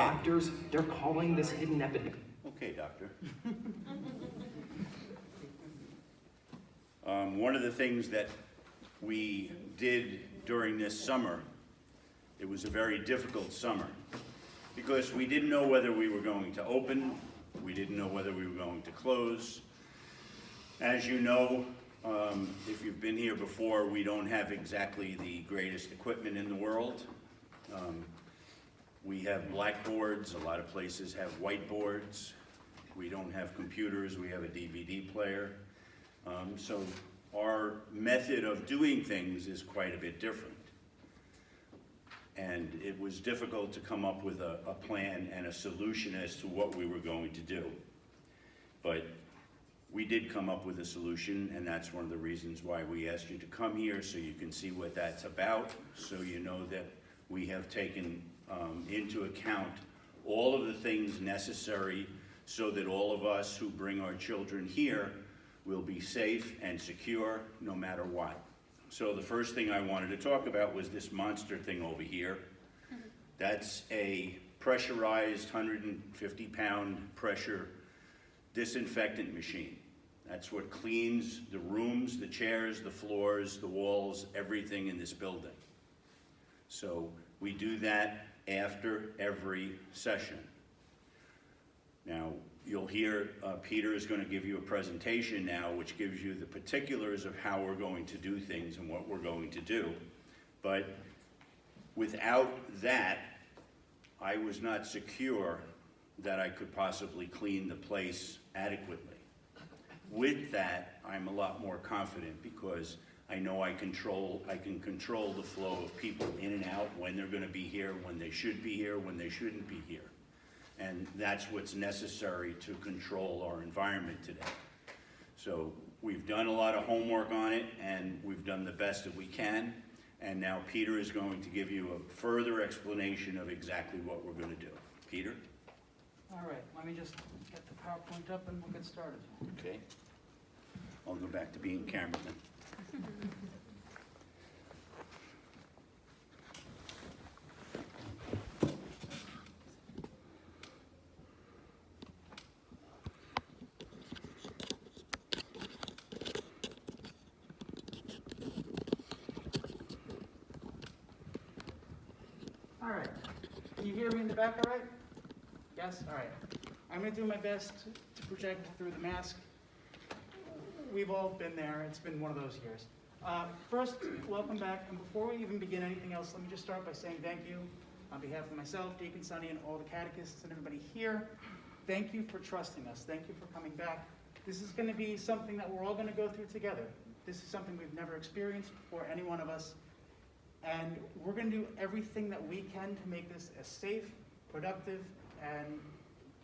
Doctors, they're calling this hidden epidemic. Okay, doctor. One of the things that we did during this summer, it was a very difficult summer because we didn't know whether we were going to open, we didn't know whether we were going to close. As you know, if you've been here before, we don't have exactly the greatest equipment in the world. We have blackboards, a lot of places have whiteboards. We don't have computers, we have a DVD player. So our method of doing things is quite a bit different. And it was difficult to come up with a plan and a solution as to what we were going to do. But we did come up with a solution, and that's one of the reasons why we asked you to come here, so you can see what that's about, so you know that we have taken into account all of the things necessary so that all of us who bring our children here will be safe and secure no matter what. So the first thing I wanted to talk about was this monster thing over here. That's a pressurized 150-pound pressure disinfectant machine. That's what cleans the rooms, the chairs, the floors, the walls, everything in this building. So we do that after every session. Now, you'll hear Peter is going to give you a presentation now which gives you the particulars of how we're going to do things and what we're going to do. But without that, I was not secure that I could possibly clean the place adequately. With that, I'm a lot more confident because I know I can control the flow of people in and out, when they're going to be here, when they should be here, when they shouldn't be here. And that's what's necessary to control our environment today. So we've done a lot of homework on it, and we've done the best that we can. And now Peter is going to give you a further explanation of exactly what we're going to do. Peter? All right, let me just get the PowerPoint up and we'll get started. Okay. I'll go back to being cameraman. All right, can you hear me in the back all right? Yes, all right. I'm gonna do my best to project through the mask. We've all been there, it's been one of those years. First, welcome back, and before we even begin anything else, let me just start by saying thank you on behalf of myself, Deacon Sonny, and all the catechists and everybody here. Thank you for trusting us, thank you for coming back. This is gonna be something that we're all gonna go through together. This is something we've never experienced before, any one of us. And we're gonna do everything that we can to make this a safe, productive, and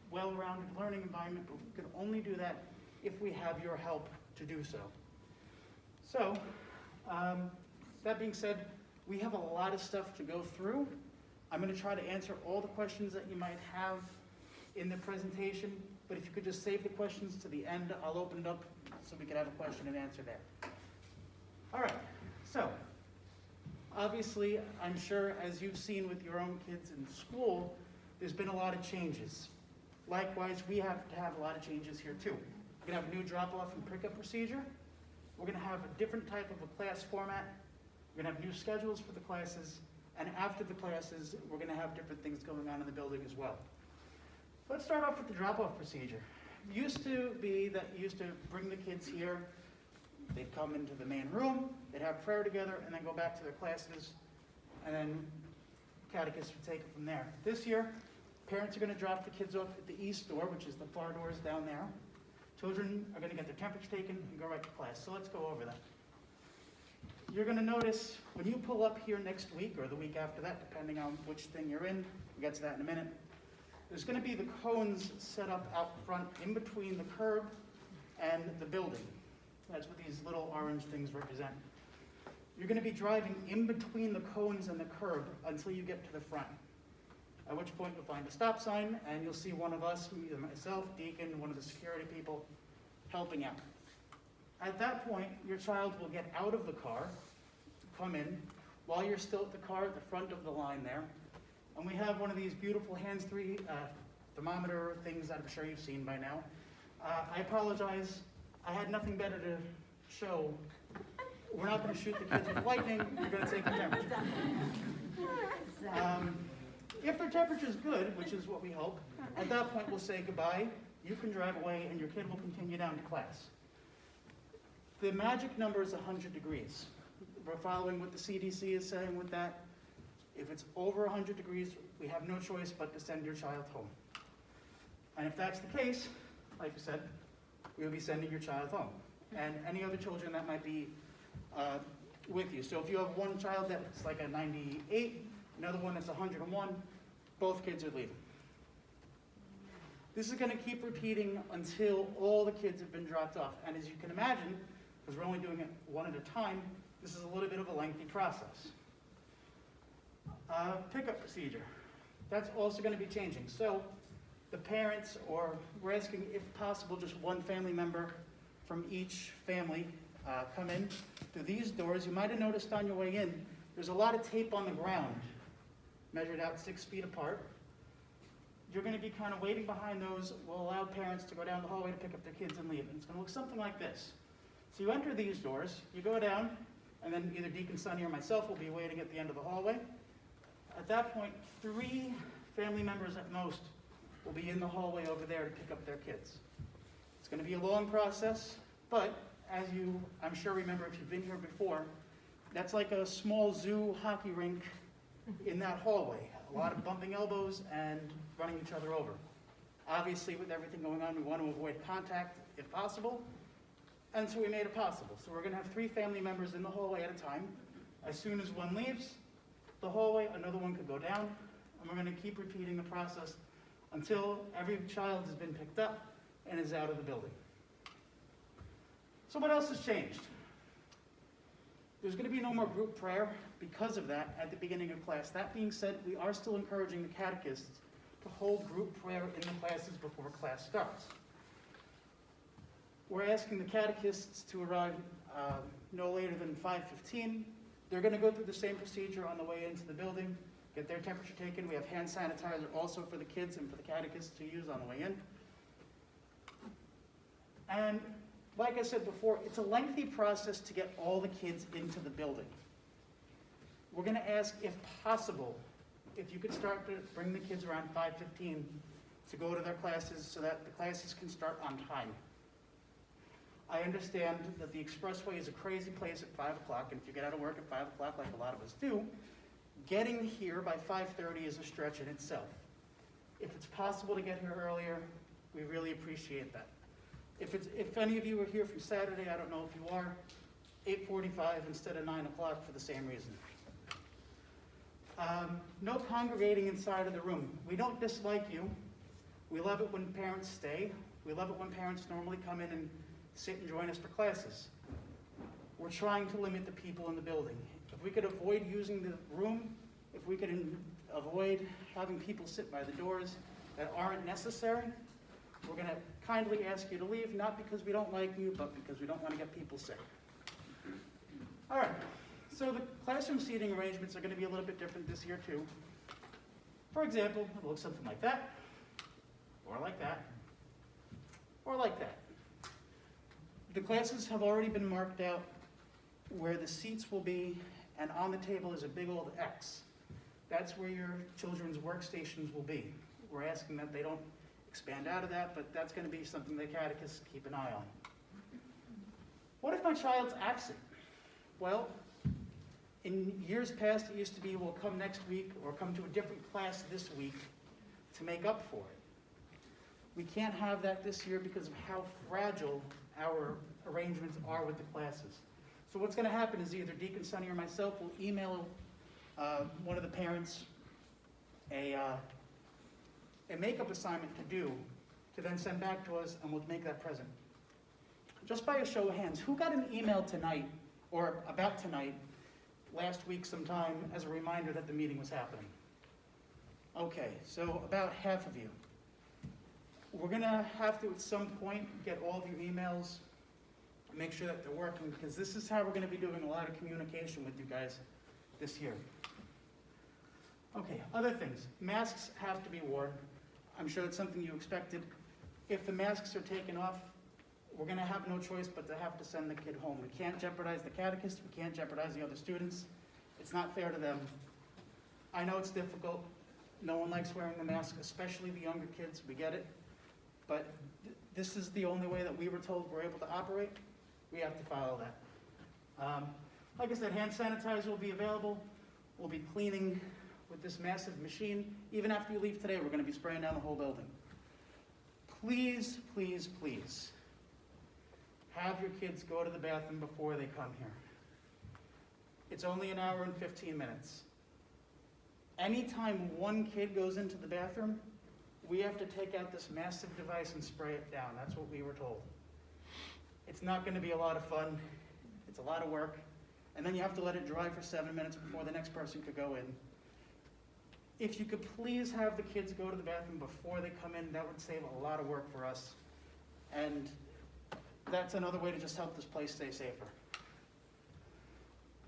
well-rounded learning environment, but we can only do that if we have your help to do so. So, that being said, we have a lot of stuff to go through. I'm gonna try to answer all the questions that you might have in the presentation, but if you could just save the questions to the end, I'll open it up so we can have a question and answer there. All right, so, obviously, I'm sure as you've seen with your own kids in school, there's been a lot of changes. Likewise, we have to have a lot of changes here too. We're gonna have a new drop-off and pickup procedure. We're gonna have a different type of a class format. We're gonna have new schedules for the classes. And after the classes, we're gonna have different things going on in the building as well. Let's start off with the drop-off procedure. It used to be that you used to bring the kids here. They'd come into the main room, they'd have prayer together, and then go back to their classes, and then catechists would take it from there. This year, parents are going to drop the kids off at the east door, which is the far doors down there. Children are going to get their temperature taken and go right to class. So let's go over that. You're going to notice when you pull up here next week or the week after that, depending on which thing you're in, we'll get to that in a minute, there's going to be the cones set up out front in between the curb and the building. That's what these little orange things represent. You're going to be driving in between the cones and the curb until you get to the front, at which point you'll find a stop sign and you'll see one of us, either myself, Deacon, one of the security people, helping out. At that point, your child will get out of the car, come in, while you're still at the car at the front of the line there, And we have one of these beautiful hands-free thermometer things that I'm sure you've seen by now. I apologize, I had nothing better to show. We're not gonna shoot the kids with lightning, we're gonna take the temperature. If their temperature's good, which is what we hope, at that point we'll say goodbye, you can drive away, and your kid will continue down to class. The magic number is 100 degrees. We're following what the CDC is saying with that. If it's over 100 degrees, we have no choice but to send your child home. And if that's the case, like I said, we'll be sending your child home. And any other children that might be with you. So if you have one child that's like a 98, another one that's 101, both kids are leaving. This is going to keep repeating until all the kids have been dropped off. And as you can imagine, because we're only doing it one at a time, this is a little bit of a lengthy process. Pickup procedure. That's also going to be changing. So the parents, or we're asking if possible, just one family member from each family come in through these doors. You might have noticed on your way in, there's a lot of tape on the ground, measured out 6 feet apart. You're going to be kind of waiting behind those. We'll allow parents to go down the hallway to pick up their kids and leave. And it's going to look something like this. So you enter these doors, you go down, and then either Deacon Sonny or myself will be waiting at the end of the hallway. At that point, 3 family members at most will be in the hallway over there to pick up their kids. It's going to be a long process, but as you, I'm sure, remember if you've been here before, that's like a small zoo hockey rink in that hallway. A lot of bumping elbows and running each other over. Obviously, with everything going on, we want to avoid contact if possible, and so we made it possible. So we're going to have 3 family members in the hallway at a time. As soon as one leaves the hallway, another one could go down, and we're going to keep repeating the process until every child has been picked up and is out of the building. So what else has changed? There's going to be no more group prayer because of that at the beginning of class. That being said, we are still encouraging the catechists to hold group prayer in the classes before class starts. We're asking the catechists to arrive no later than 5:15. They're going to go through the same procedure on the way into the building, get their temperature taken. We have hand sanitizer also for the kids and for the catechists to use on the way in. And like I said before, it's a lengthy process to get all the kids into the building. We're going to ask, if possible, if you could start to bring the kids around 5:15 to go to their classes so that the classes can start on time. I understand that the expressway is a crazy place at 5 o'clock, and if you get out of work at 5 o'clock like a lot of us do, getting here by 5:30 is a stretch in itself. If it's possible to get here earlier, we really appreciate that. If any of you are here from Saturday, I don't know if you are, 8:45 instead of 9 o'clock for the same reason. No congregating inside of the room. We don't dislike you. We love it when parents stay. We love it when parents normally come in and sit and join us for classes. We're trying to limit the people in the building. If we could avoid using the room, if we could avoid having people sit by the doors that aren't necessary, we're going to kindly ask you to leave, not because we don't like you, but because we don't want to get people sick. All right, so the classroom seating arrangements are going to be a little bit different this year too. For example, it'll look something like that, or like that, or like that. The classes have already been marked out where the seats will be, and on the table is a big old X. That's where your children's workstations will be. We're asking that they don't expand out of that, but that's going to be something the catechists keep an eye on. What if my child's absent? Well, in years past, it used to be, we'll come next week or come to a different class this week to make up for it. We can't have that this year because of how fragile our arrangements are with the classes. So what's going to happen is either Deacon Sonny or myself will email one of the parents a makeup assignment to do, to then send back to us, and we'll make that present. Just by a show of hands, who got an email tonight, or about tonight, last week sometime, as a reminder that the meeting was happening? Okay, so about half of you. We're going to have to, at some point, get all of your emails, make sure that they're working, because this is how we're going to be doing a lot of communication with you guys this year. Okay, other things. Masks have to be worn. I'm sure that's something you expected. If the masks are taken off, we're gonna have no choice but to have to send the kid home. We can't jeopardize the catechist, we can't jeopardize the other students. It's not fair to them. I know it's difficult. No one likes wearing the mask, especially the younger kids, we get it. But this is the only way that we were told we're able to operate. We have to follow that. Like I said, hand sanitizer will be available. We'll be cleaning with this massive machine. Even after you leave today, we're gonna be spraying down the whole building. Please, please, please, have your kids go to the bathroom before they come here. It's only an hour and 15 minutes. Anytime one kid goes into the bathroom, we have to take out this massive device and spray it down. That's what we were told. It's not gonna be a lot of fun. It's a lot of work. And then you have to let it dry for 7 minutes before the next person could go in. If you could please have the kids go to the bathroom before they come in, that would save a lot of work for us. And that's another way to just help this place stay safer.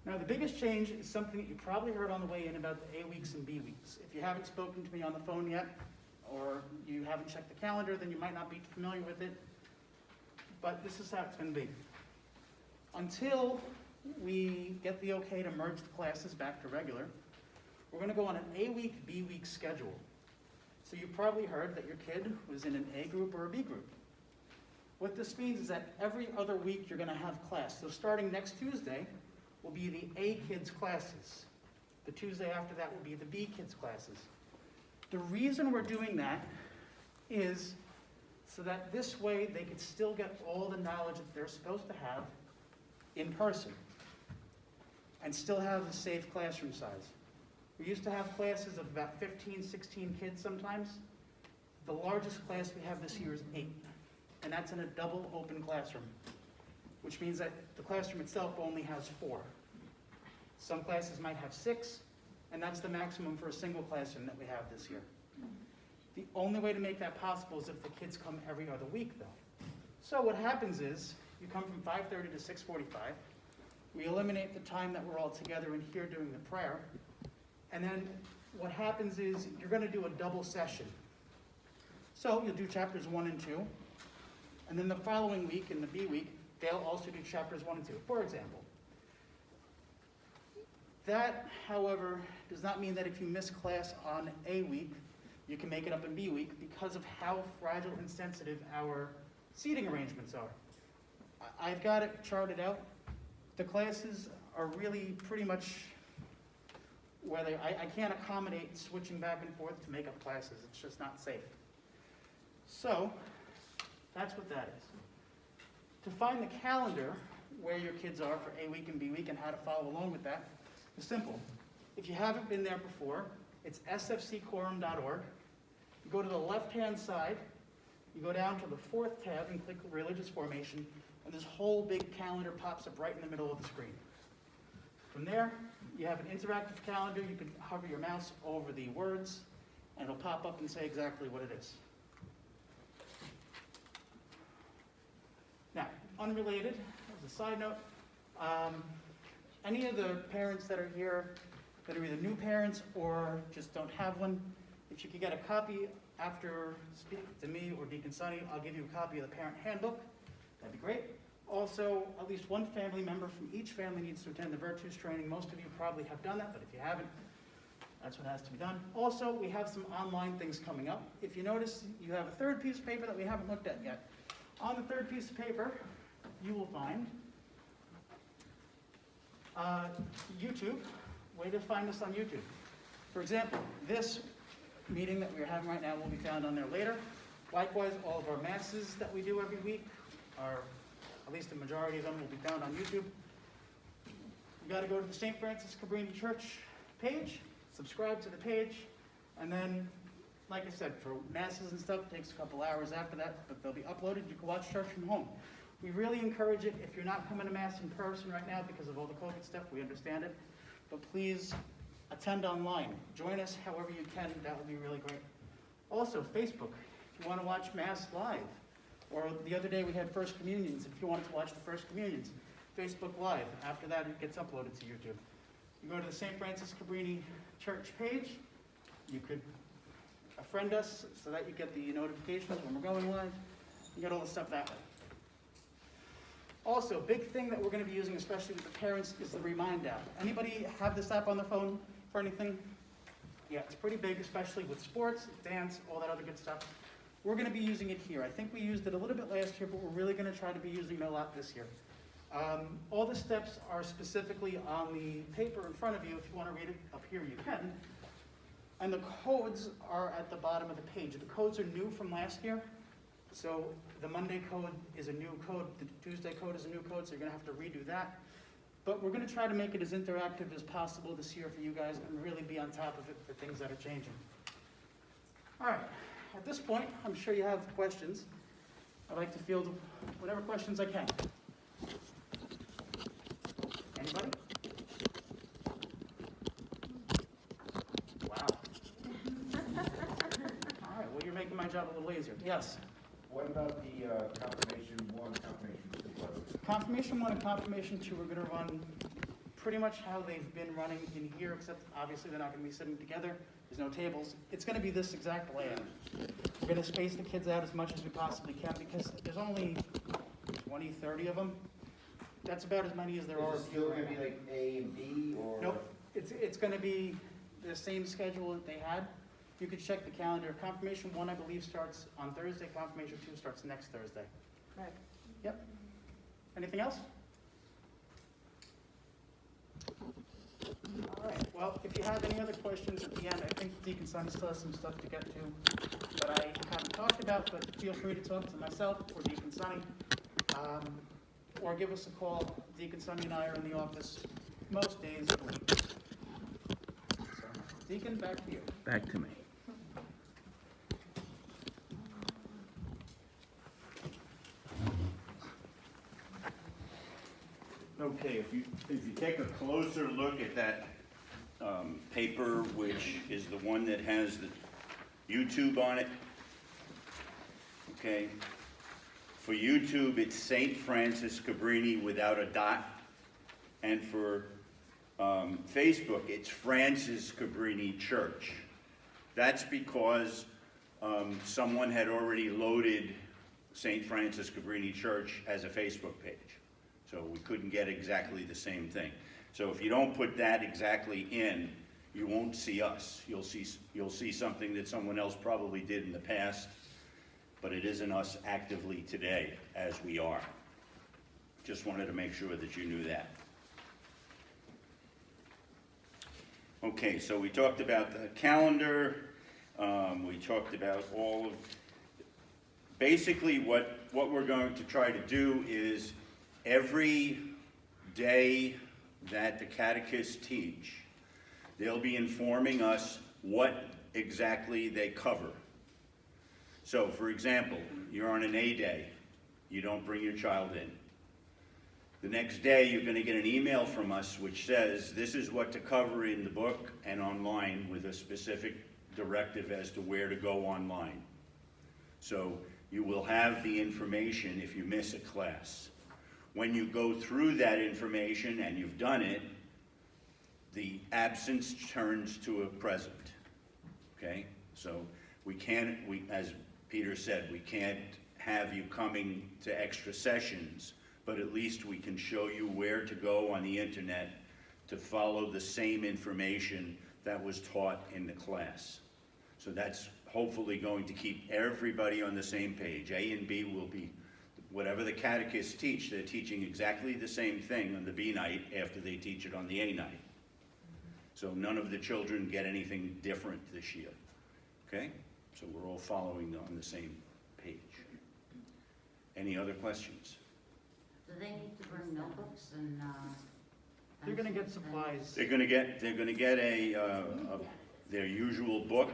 Now, the biggest change is something that you probably heard on the way in about the A weeks and B weeks. If you haven't spoken to me on the phone yet, or you haven't checked the calendar, then you might not be familiar with it. But this is how it's gonna be. Until we get the okay to merge the classes back to regular, we're gonna go on an A week, B week schedule. So you probably heard that your kid was in an A group or a B group. What this means is that every other week you're gonna have class. So starting next Tuesday will be the A kids classes. The Tuesday after that will be the B kids classes. The reason we're doing that is so that this way they could still get all the knowledge that they're supposed to have in person and still have a safe classroom size. We used to have classes of about 15, 16 kids sometimes. The largest class we have this year is 8, and that's in a double open classroom, which means that the classroom itself only has 4. Some classes might have 6, and that's the maximum for a single classroom that we have this year. The only way to make that possible is if the kids come every other week, though. So what happens is, you come from 5:30 to 6:45, we eliminate the time that we're all together in here doing the prayer, and then what happens is, you're gonna do a double session. So you'll do chapters 1 and 2, and then the following week, in the B week, they'll also do chapters 1 and 2, for example. That, however, does not mean that if you miss class on A week, you can make it up in B week because of how fragile and sensitive our seating arrangements are. I've got it charted out. The classes are really pretty much where I can't accommodate switching back and forth to make up classes. It's just not safe. So, that's what that is. To find the calendar where your kids are for A week and B week and how to follow along with that is simple. If you haven't been there before, it's sfcquorum.org. You go to the left-hand side, you go down to the 4th tab and click Religious Formation, and this whole big calendar pops up right in the middle of the screen. From there, you have an interactive calendar. You can hover your mouse over the words, and it'll pop up and say exactly what it is. Now, unrelated, as a side note, any of the parents that are here that are either new parents or just don't have one, if you could get a copy after speaking to me or Deacon Sonny, I'll give you a copy of the parent handbook. That'd be great. Also, at least one family member from each family needs to attend the Virtues training. Most of you probably have done that, but if you haven't, that's what has to be done. Also, we have some online things coming up. If you notice, you have a third piece of paper that we haven't looked at yet. On the third piece of paper, you will find YouTube, way to find us on YouTube. For example, this meeting that we're having right now will be found on there later. Likewise, all of our masses that we do every week, are, at least the majority of them, will be found on YouTube. You gotta go to the St. Francis Cabrini Church page, subscribe to the page, and then, like I said, for masses and stuff, it takes a couple hours after that, but they'll be uploaded. You can watch church from home. We really encourage it. If you're not coming to Mass in person right now because of all the COVID stuff, we understand it. But please attend online. Join us however you can. That would be really great. Also, Facebook, if you want to watch Mass live. Or the other day we had First Communions. If you wanted to watch the First Communions, Facebook Live. After that, it gets uploaded to YouTube. You go to the St. Francis Cabrini Church page, You could friend us so that you get the notifications when we're going live. You get all the stuff that way. Also, big thing that we're going to be using, especially with the parents, is the Remind app. Anybody have this app on their phone for anything? Yeah, it's pretty big, especially with sports, dance, all that other good stuff. We're going to be using it here. I think we used it a little bit last year, but we're really going to try to be using it a lot this year. All the steps are specifically on the paper in front of you. If you want to read it up here, you can. And the codes are at the bottom of the page. The codes are new from last year. So the Monday code is a new code, the Tuesday code is a new code, so you're gonna have to redo that. But we're gonna try to make it as interactive as possible this year for you guys and really be on top of it for things that are changing. All right, at this point, I'm sure you have questions. I'd like to field whatever questions I can. Anybody? Wow. All right, well, you're making my job a little easier. Yes? What about the Confirmation 1, Confirmation 2 classes? Confirmation 1 and Confirmation 2 are going to run pretty much how they've been running in here, except obviously they're not going to be sitting together. There's no tables. It's going to be this exact layout. We're going to space the kids out as much as we possibly can because there's only 20, 30 of them. That's about as many as there are. Is it still going to be like A and B, or? Nope. It's going to be the same schedule that they had. You could check the calendar. Confirmation 1, I believe, starts on Thursday. Confirmation 2 starts next Thursday. Correct. Yep. Anything else? All right. Well, if you have any other questions at the end, I think Deacon Sonny still has some stuff to get to that I haven't talked about, but feel free to talk to myself or Deacon Sonny, or give us a call. Deacon Sonny and I are in the office most days of the week. So, Deacon, back to you. Back to me. Okay, if you take a closer look at that paper, which is the one that has the YouTube on it, okay? For YouTube, it's St. Francis Cabrini without a dot, and for Facebook, it's Francis Cabrini Church. That's because someone had already loaded St. Francis Cabrini Church as a Facebook page. So we couldn't get exactly the same thing. So if you don't put that exactly in, you won't see us. You'll see something that someone else probably did in the past, but it isn't us actively today as we are. Just wanted to make sure that you knew that. Okay, so we talked about the calendar. We talked about all of, basically what we're going to try to do is every day that the catechists teach, they'll be informing us what exactly they cover. So, for example, you're on an A day, you don't bring your child in. The next day, you're going to get an email from us which says, this is what to cover in the book and online with a specific directive as to where to go online. So, you will have the information if you miss a class. When you go through that information and you've done it, the absence turns to a present, okay? So as Peter said, we can't have you coming to extra sessions, but at least we can show you where to go on the internet to follow the same information that was taught in the class. So that's hopefully going to keep everybody on the same page. A and B will be, whatever the catechists teach, they're teaching exactly the same thing on the B night after they teach it on the A night. So none of the children get anything different this year, okay? So we're all following on the same page. Any other questions? Do they need to bring notebooks and, You're going to get pencils and- supplies. They're gonna get their usual book,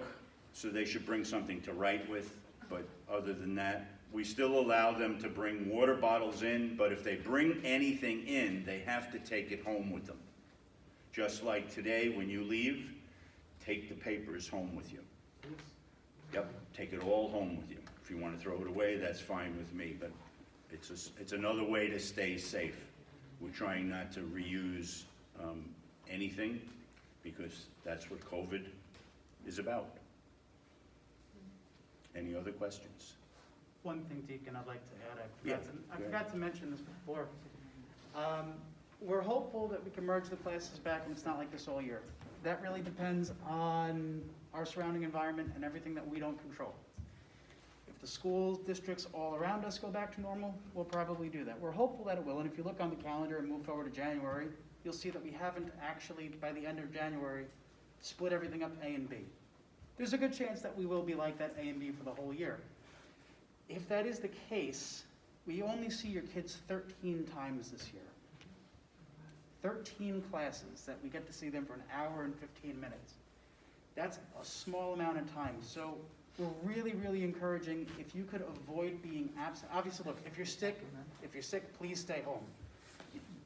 so they should bring something to write with, but other than that, we still allow them to bring water bottles in, but if they bring anything in, they have to take it home with them. Just like today, when you leave, take the papers home with you. Yep, take it all home with you. If you want to throw it away, that's fine with me, but it's another way to stay safe. We're trying not to reuse anything, because that's what COVID is about. Any other questions? One thing, Deacon, I'd like to add, Yeah, I go forgot to mention this before. We're hopeful that we can merge the classes back and it's not like this all year. That really depends on our surrounding environment and everything that we don't control. If the school districts all around us go back to normal, we'll probably do that. We're hopeful that it will, and if you look on the calendar and move forward to January, you'll see that we haven't actually, by the end of January, split everything up A and B. There's a good chance that we will be like that A and B for the whole year. If that is the case, we only see your kids 13 times this year. 13 classes that we get to see them for an hour and 15 minutes. That's a small amount of time. So we're really, really encouraging, if you could avoid being absent. Obviously, look, if you're sick, please stay home.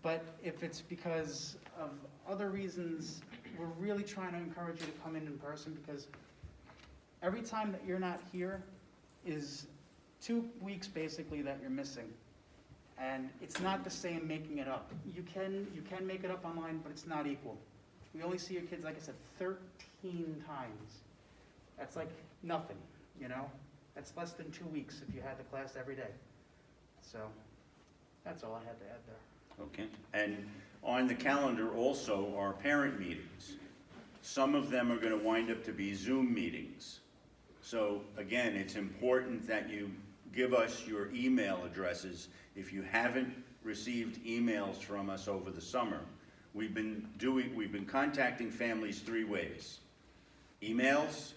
But if it's because of other reasons, we're really trying to encourage you to come in person, because every time that you're not here is 2 weeks basically that you're missing. And it's not the same making it up. You can make it up online, but it's not equal. We only see your kids, like I said, 13 times. That's like nothing, you know? That's less than 2 weeks if you had the class every day. So that's all I had to add there. Okay, and on the calendar also are parent meetings. Some of them are going to wind up to be Zoom meetings. So again, it's important that you give us your email addresses. If you haven't received emails from us over the summer, we've been contacting families 3 ways. Emails,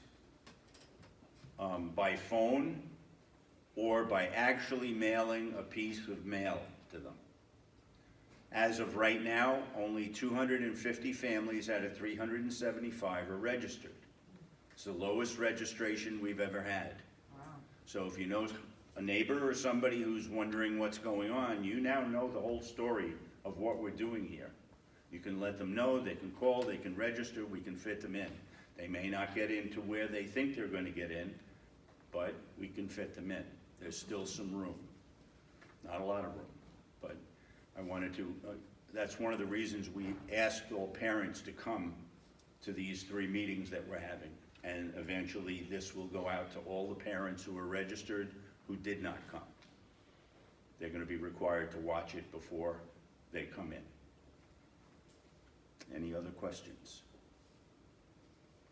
by phone, or by actually mailing a piece of mail to them. As of right now, only 250 families out of 375 are registered. It's the lowest registration we've ever had. Wow. So if you know a neighbor or somebody who's wondering what's going on, you now know the whole story of what we're doing here. You can let them know, they can call, they can register, we can fit them in. They may not get into where they think they're going to get in, but we can fit them in. There's still some room. Not a lot of room, but I wanted to, that's one of the reasons we asked all parents to come to these 3 meetings that we're having. And eventually this will go out to all the parents who are registered who did not come. They're going to be required to watch it before they come in. Any other questions?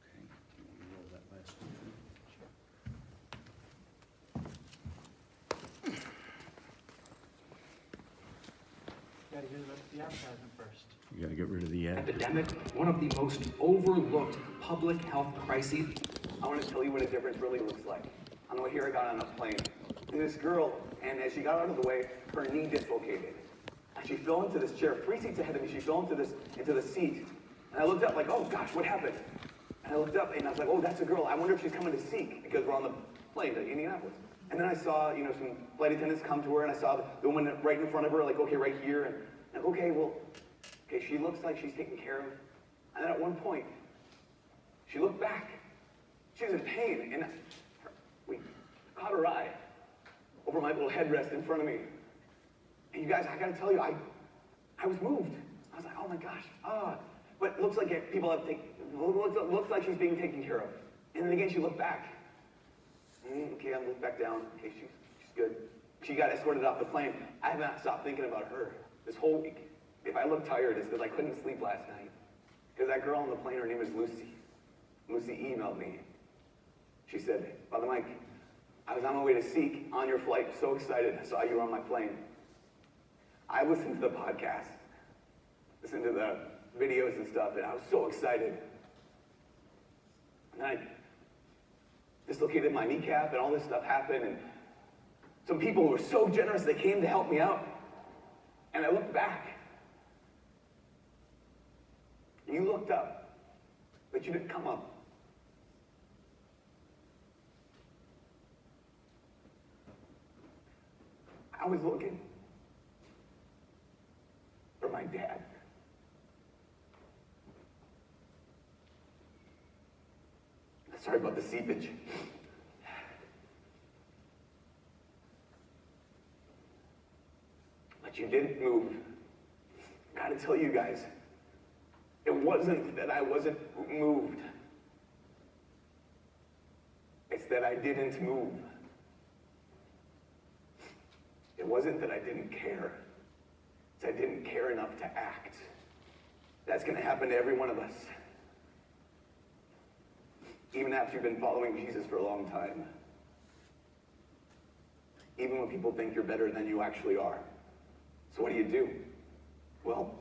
Okay, you want to roll that last one? Gotta do the advertisement first. You gotta get rid of the ad. Epidemic, one of the most overlooked public health crises. I want to tell you what a difference really looks like. On the way here, I got on a plane. And this girl, and as she got out of the way, her knee dislocated. And she fell into this chair, 3 seats ahead of me. She fell into the seat. And I looked up like, oh gosh, what happened? And I looked up and I was like, oh, that's a girl. I wonder if she's coming to seek, because we're on the plane to Indianapolis. And then I saw, some flight attendants come to her, and I saw the woman right in front of her, like, okay, right here. And okay, she looks like she's taken care of. And then at one point, she looked back. She was in pain, and we caught her eye over my little headrest in front of me. And you guys, I gotta tell you, I was moved. I was like, oh my gosh, But it looks like looks like she's being taken care of. And then again, she looked back. Okay, I looked back down. Okay, she's good. She got escorted off the plane. I have not stopped thinking about her this whole week. If I look tired, it's because I couldn't sleep last night. Because that girl on the plane, her name is Lucy. Lucy emailed me. She said, Father Mike, I was on my way to Seek on your flight, so excited. I saw you were on my plane. I listened to the podcast, listened to the videos and stuff, and I was so excited. And I dislocated my kneecap, and all this stuff happened, and some people were so generous, they came to help me out. And I looked back. You looked up, but you didn't come up. I was looking for my dad. Sorry about the seepage. But you didn't move. Gotta tell you guys, it wasn't that I wasn't moved. It's that I didn't move. It wasn't that I didn't care. It's I didn't care enough to act. That's going to happen to every one of us. Even after you've been following Jesus for a long time. Even when people think you're better than you actually are. So what do? Well,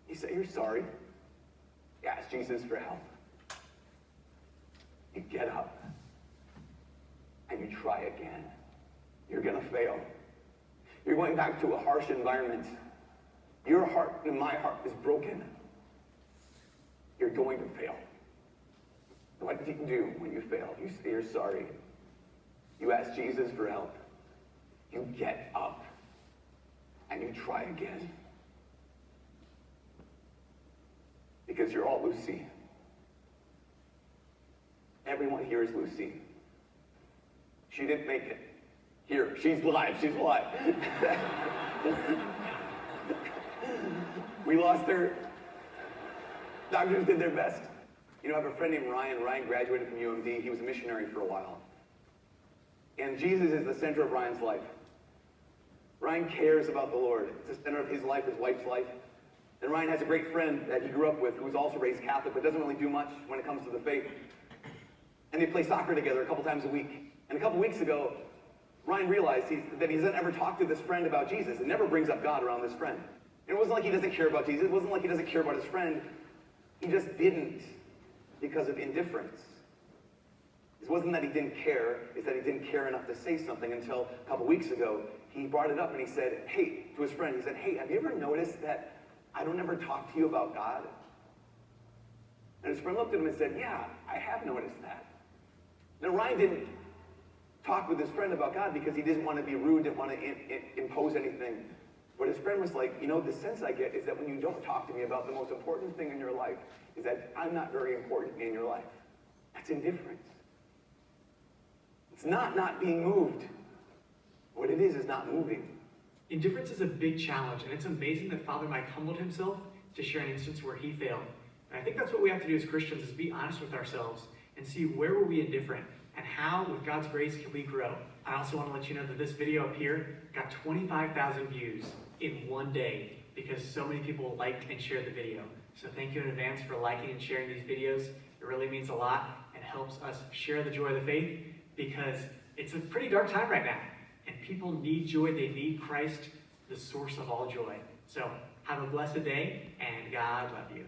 you say you're sorry. You ask Jesus for help. You get up. And you try again. You're gonna fail. You're going back to a harsh environment. Your heart and my heart is broken. You're going to fail. What do you do when you fail? You say you're sorry. You ask Jesus for help. You get up. And you try again. Because you're all Lucy. Everyone here is Lucy. She didn't make it. Here, she's alive, she's alive. We lost her. Doctors did their best. You know, I have a friend named Ryan. Ryan graduated from UMD. He was a missionary for a while. And Jesus is the center of Ryan's life. Ryan cares about the Lord. It's the center of his life, his wife's life. And Ryan has a great friend that he grew up with who was also raised Catholic, but doesn't really do much when it comes to the faith. And they play soccer together a couple times a week. And a couple weeks ago, Ryan realized that he doesn't ever talk to this friend about Jesus. It never brings up God around this friend. And it wasn't like he doesn't care about Jesus. It wasn't like he doesn't care about his friend. He just didn't because of indifference. It wasn't that he didn't care. It's that he didn't care enough to say something until a couple weeks ago. He brought it up and he said, hey, to his friend, he said, hey, have you ever noticed that I don't ever talk to you about God? And his friend looked at him and said, yeah, I have noticed that. Now, Ryan didn't talk with his friend about God because he didn't want to be rude, didn't want to impose anything. But his friend was like, you know, the sense I get is that when you don't talk to me about the most important thing in your life, is that I'm not very important in your life. That's indifference. It's not being moved. What it is not moving. Indifference is a big challenge, and it's amazing that Father Mike humbled himself to share an instance where he failed. And I think that's what we have to do as Christians, is be honest with ourselves and see where were we indifferent and how, with God's grace, can we grow. I also want to let you know that this video up here got 25,000 views in one day because so many people liked and shared the video. So thank you in advance for liking and sharing these videos. It really means a lot and helps us share the joy of the faith because it's a pretty dark time right now. And people need joy. They need Christ, the source of all joy. So have a blessed day, and God love you.